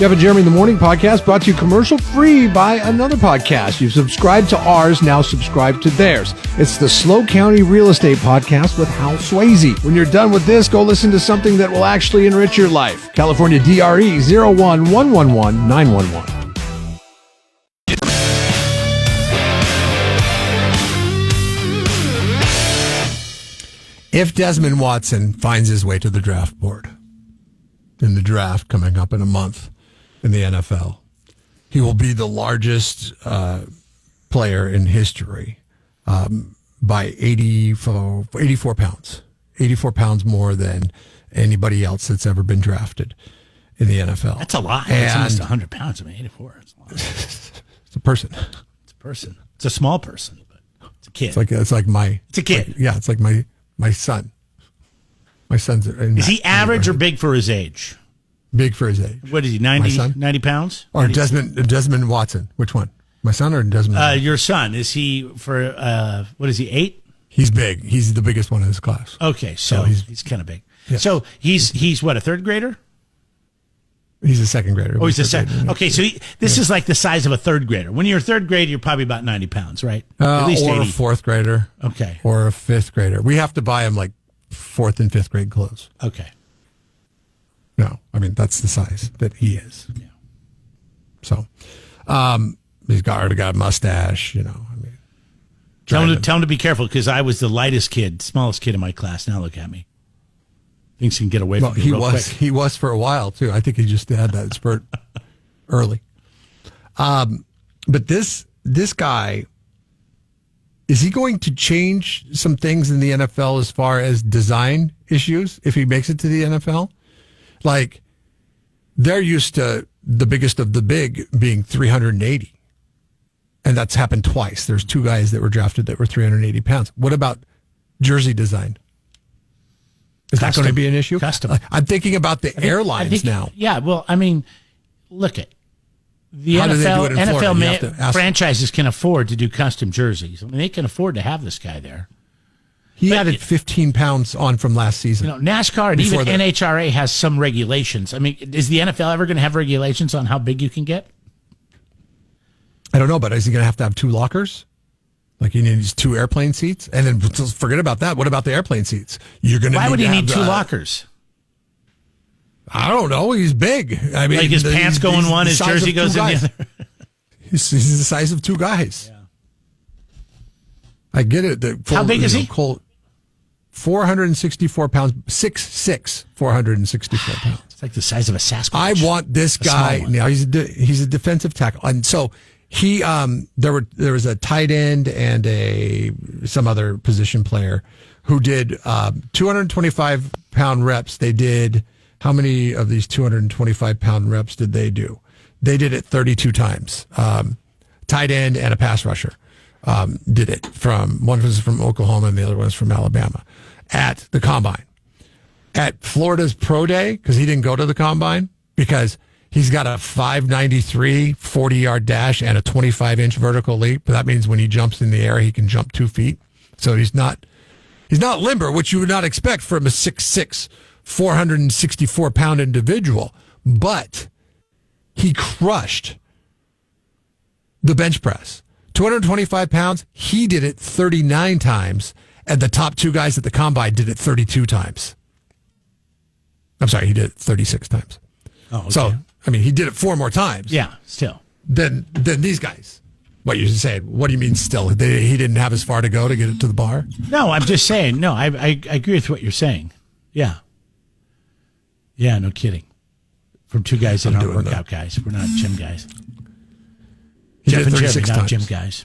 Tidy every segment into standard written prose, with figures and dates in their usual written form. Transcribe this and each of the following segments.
Jeff and Jeremy in the Morning podcast brought to you commercial free by another podcast. You've subscribed to ours, now subscribe to theirs. It's the Slow County Real Estate Podcast with Hal Swayze. When you're done with this, go listen to something that will actually enrich your life. California DRE 01111911. If Desmond Watson finds his way to the draft board in the draft coming up in a month in the NFL, he will be the largest player in history by 84 pounds. 84 pounds more than anybody else that's ever been drafted in the NFL. That's a lot. It's almost 100 pounds. I mean, 84. It's a lot. It's a person. It's a person. It's a small person, but it's a kid. It's like my. It's a kid. It's like my son. My son's. Is he average or big for his age? Big for his age. What is he, 90 pounds? Or Desmond Watson. Which one? My son or Desmond? Your son. Is he for, what is he, 8? He's big. He's the biggest one in his class. Okay, so he's kind of big. Yeah. So he's what, a third grader? He's a second grader. Oh, he's a second. Okay, so this is like the size of a third grader. When you're a third grader, you're probably about 90 pounds, right? At least or 80. A fourth grader. Okay. Or a fifth grader. We have to buy him like fourth and fifth grade clothes. Okay. No, I mean, that's the size that he is. Yeah. So, he's already got a mustache, I mean. Tell him to be careful, because I was the smallest kid in my class. Now look at me. Things can get away from me real quick. He was for a while, too. I think he just had that spurt early. But this guy, is he going to change some things in the NFL as far as design issues if he makes it to the NFL? Like, they're used to the biggest of the big being 380. And that's happened twice. There's 2 guys that were drafted that were 380 pounds. What about jersey design? Is that going to be an issue? Custom. I'm thinking about the airlines now. Yeah, well, I mean, look at the NFL franchises can afford to do custom jerseys. I mean, they can afford to have this guy there. He added 15 pounds on from last season. NASCAR and even NHRA has some regulations. I mean, is the NFL ever going to have regulations on how big you can get? I don't know, but is he going to have 2 lockers? Like he needs 2 airplane seats? And then forget about that. What about the airplane seats? Why would he need 2 lockers? I don't know. He's big. I mean, like his pants go in one, his jersey goes in the other. He's the size of 2 guys. Yeah. I get it. How big is he? 464 pounds, 6'6", 464 pounds. It's like the size of a Sasquatch. I want this guy. Now he's a defensive tackle, and so he there was a tight end and some other position player who did 225 pound reps. They did, how many of these 225 pound reps did they do? They did it 32 times. Tight end and a pass rusher did it. One was from Oklahoma and the other one was from Alabama at the combine. At Florida's pro day, because he didn't go to the combine, because he's got a 593 40-yard dash and a 25-inch vertical leap. That means when he jumps in the air, he can jump 2 feet. So he's not limber, which you would not expect from a 6'6", 464-pound individual. But he crushed the bench press. 225 pounds, he did it 39 times, and the top 2 guys at the combine did it 32 times. I'm sorry, he did it 36 times. Oh, okay. So, I mean, he did it 4 more times. Yeah, still. Than these guys. What you're saying? What do you mean still? He didn't have as far to go to get it to the bar? No, I'm just saying. No, I agree with what you're saying. Yeah. Yeah, no kidding. From 2 guys that aren't workout guys. We're not gym guys. Jeff and Jeremy, not gym guys.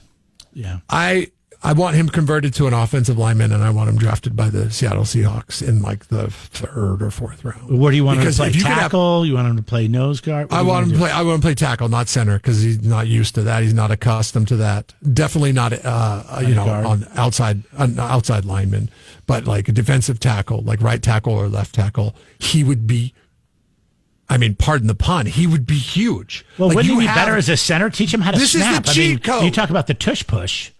Yeah. I want him converted to an offensive lineman, and I want him drafted by the Seattle Seahawks in like the 3rd or 4th round. What do you want him to play? Tackle? You want him to play nose guard? I want him to play tackle, not center, because he's not used to that. He's not accustomed to that. Definitely not, on outside lineman, but like a defensive tackle, like right tackle or left tackle. He would be. I mean, pardon the pun. He would be huge. Well, wouldn't he be better as a center? Teach him how to snap. This is the cheat code. You talk about the tush push.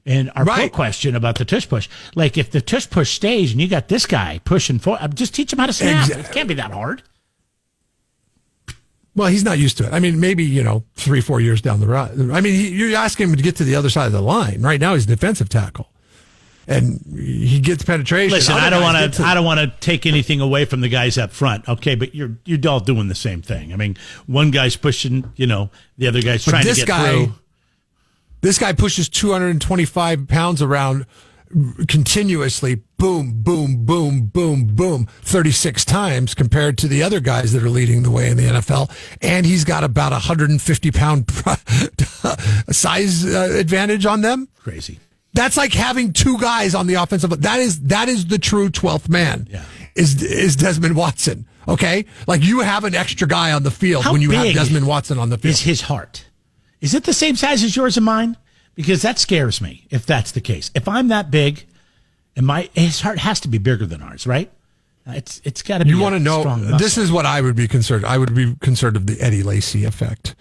And our poll question about the tush push, like if the tush push stays and you got this guy pushing forward, just teach him how to snap. Exactly. It can't be that hard. Well, he's not used to it. I mean, maybe, 3-4 years down the road. I mean, you're asking him to get to the other side of the line. Right now, he's a defensive tackle. And he gets penetration. Listen, I don't want to take anything away from the guys up front. Okay, but you're all doing the same thing. I mean, one guy's pushing, the other guy's trying to get through. This guy pushes 225 pounds around continuously, boom, boom, boom, boom, boom, 36 times compared to the other guys that are leading the way in the NFL. And he's got about 150-pound size advantage on them. Crazy. That's like having two guys on the offensive. That is the true 12th man. Yeah. Is Desmond Watson. Okay? Like you have an extra guy on the field when you have Desmond Watson on the field. Is his heart? Is it the same size as yours and mine? Because that scares me if that's the case. If I'm that big, and his heart has to be bigger than ours, right? It's got to be. You want to know? This is what I would be concerned. I would be concerned of the Eddie Lacy effect.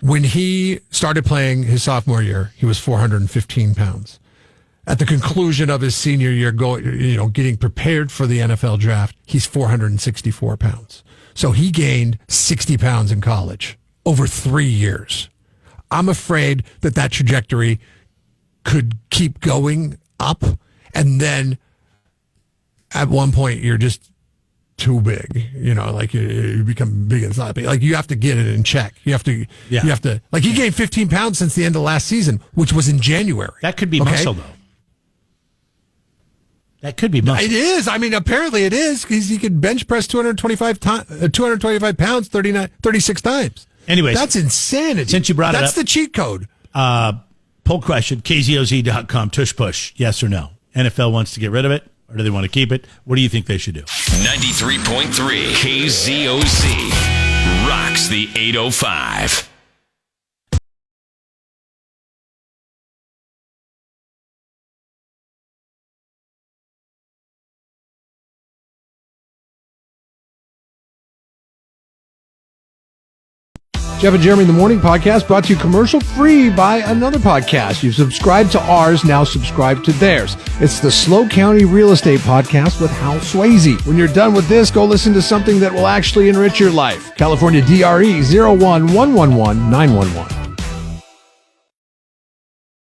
When he started playing his sophomore year, he was 415 pounds. At the conclusion of his senior year, getting prepared for the NFL draft, he's 464 pounds. So he gained 60 pounds in college over 3 years. I'm afraid that trajectory could keep going up, and then at one point you're just too big. You become big and sloppy. Like you have to get it in check. You have to. Like he gained 15 pounds since the end of last season, which was in January. That could be muscle, though. That could be muscle. It is. I mean, apparently it is because he could bench press 225 pounds 36 times. Anyways, that's insanity. Since you brought it up, that's the cheat code. Poll question, kzoz.com, tush push, yes or no? NFL wants to get rid of it, or do they want to keep it? What do you think they should do? 93.3 KZOZ rocks the 805. Jeff and Jeremy in the Morning podcast brought to you commercial free by another podcast. You've subscribed to ours, now subscribe to theirs. It's the Slow County Real Estate Podcast with Hal Swayze. When you're done with this, go listen to something that will actually enrich your life. California DRE 01111 911.